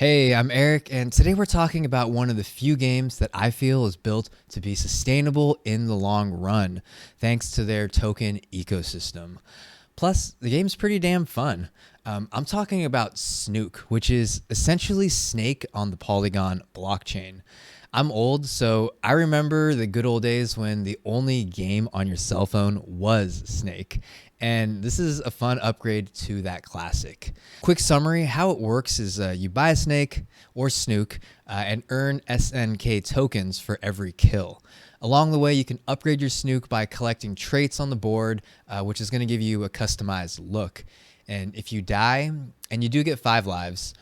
Hey, I'm Eric, and today we're talking about one of the few games that I feel is built to be sustainable in the long run, thanks to their token ecosystem. Plus, the game's pretty damn fun. I'm talking about Snook, which is essentially Snake on the Polygon blockchain. I'm old, so I remember the good old days when the only game on your cell phone was Snake. And this is a fun upgrade to that classic. Quick summary, how it works is you buy a Snake or Snook and earn SNK tokens for every kill. Along the way, you can upgrade your Snook by collecting traits on the board, which is going to give you a customized look. And if you die, and you do get 5 lives,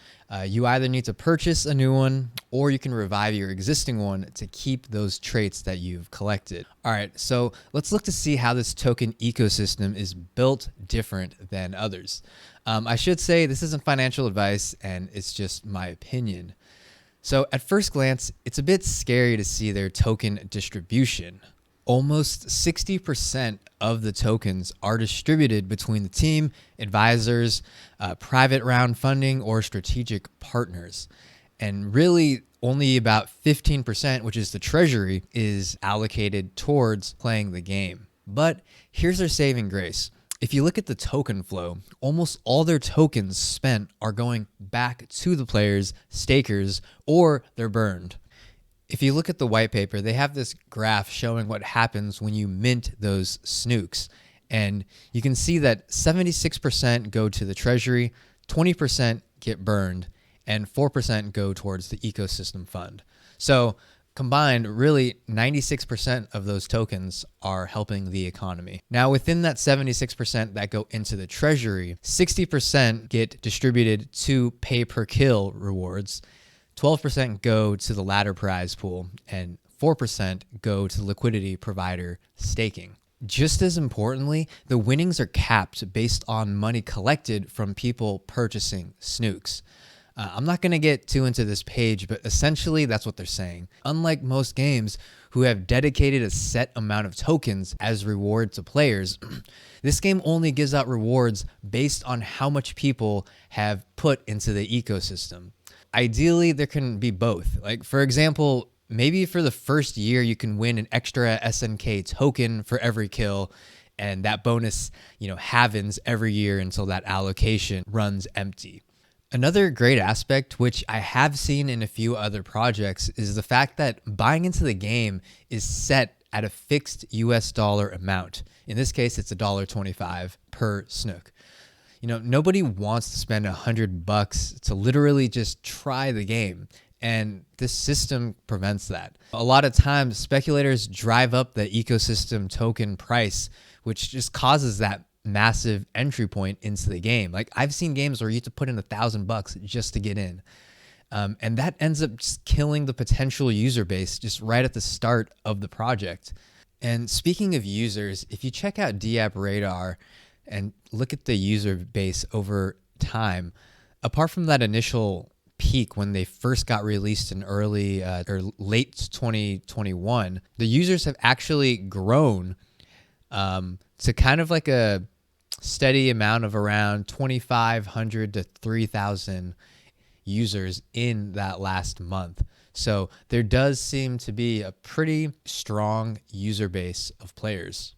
you either need to purchase a new one or you can revive your existing one to keep those traits that you've collected. All right, so let's look to see how this token ecosystem is built different than others. I should say this isn't financial advice and it's just my opinion. So at first glance, it's a bit scary to see their token distribution. Almost 60% of the tokens are distributed between the team, advisors, private round funding, or strategic partners. And really only about 15%, which is the treasury, is allocated towards playing the game. But here's their saving grace. If you look at the token flow, almost all their tokens spent are going back to the players, stakers, or they're burned. If you look at the white paper, they have this graph showing what happens when you mint those Snooks. And you can see that 76% go to the treasury, 20% get burned, and 4% go towards the ecosystem fund. So combined, really 96% of those tokens are helping the economy. Now, within that 76% that go into the treasury, 60% get distributed to pay per kill rewards, 12% go to the ladder prize pool, and 4% go to liquidity provider staking. Just as importantly, the winnings are capped based on money collected from people purchasing Snooks. I'm not going to get too into this page, but essentially that's what they're saying. Unlike most games who have dedicated a set amount of tokens as reward to players, this game only gives out rewards based on how much people have put into the ecosystem. Ideally, there can be both. Like, for example, maybe for the first year, you can win an extra SNK token for every kill, and that bonus, halvens every year until that allocation runs empty. Another great aspect, which I have seen in a few other projects, is the fact that buying into the game is set at a fixed US dollar amount. In this case, it's $1.25 per Snook. Nobody wants to spend $100 to literally just try the game. And this system prevents that. A lot of times, speculators drive up the ecosystem token price, which just causes that massive entry point into the game. Like, I've seen games where you have to put in $1,000 just to get in. And that ends up just killing the potential user base just right at the start of the project. And speaking of users, if you check out DApp Radar and look at the user base over time, apart from that initial peak when they first got released in early or late 2021, the users have actually grown to kind of like a steady amount of around 2,500 to 3,000 users in that last month. So there does seem to be a pretty strong user base of players.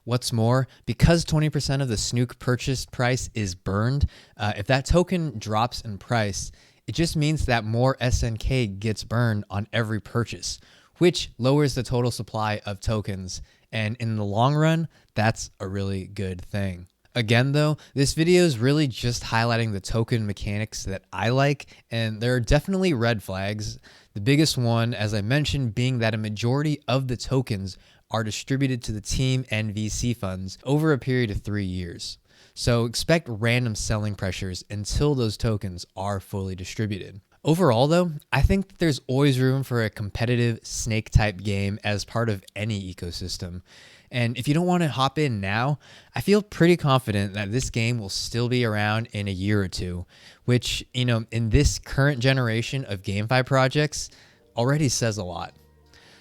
What's more, because 20% of the Snook purchase price is burned, if that token drops in price, it just means that more SNK gets burned on every purchase, which lowers the total supply of tokens. And in the long run, that's a really good thing. Again, though, this video is really just highlighting the token mechanics that I like, and there are definitely red flags. The biggest one, as I mentioned, being that a majority of the tokens are distributed to the team and VC funds over a period of 3 years. So expect random selling pressures until those tokens are fully distributed. Overall, though, I think that there's always room for a competitive snake-type game as part of any ecosystem. And if you don't want to hop in now, I feel pretty confident that this game will still be around in a year or two, which, in this current generation of GameFi projects already says a lot.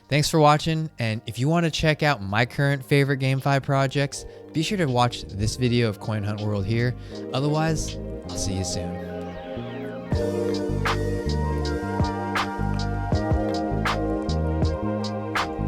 Thanks for watching, and if you want to check out my current favorite GameFi projects, be sure to watch this video of Coin Hunt World here. Otherwise, I'll see you soon.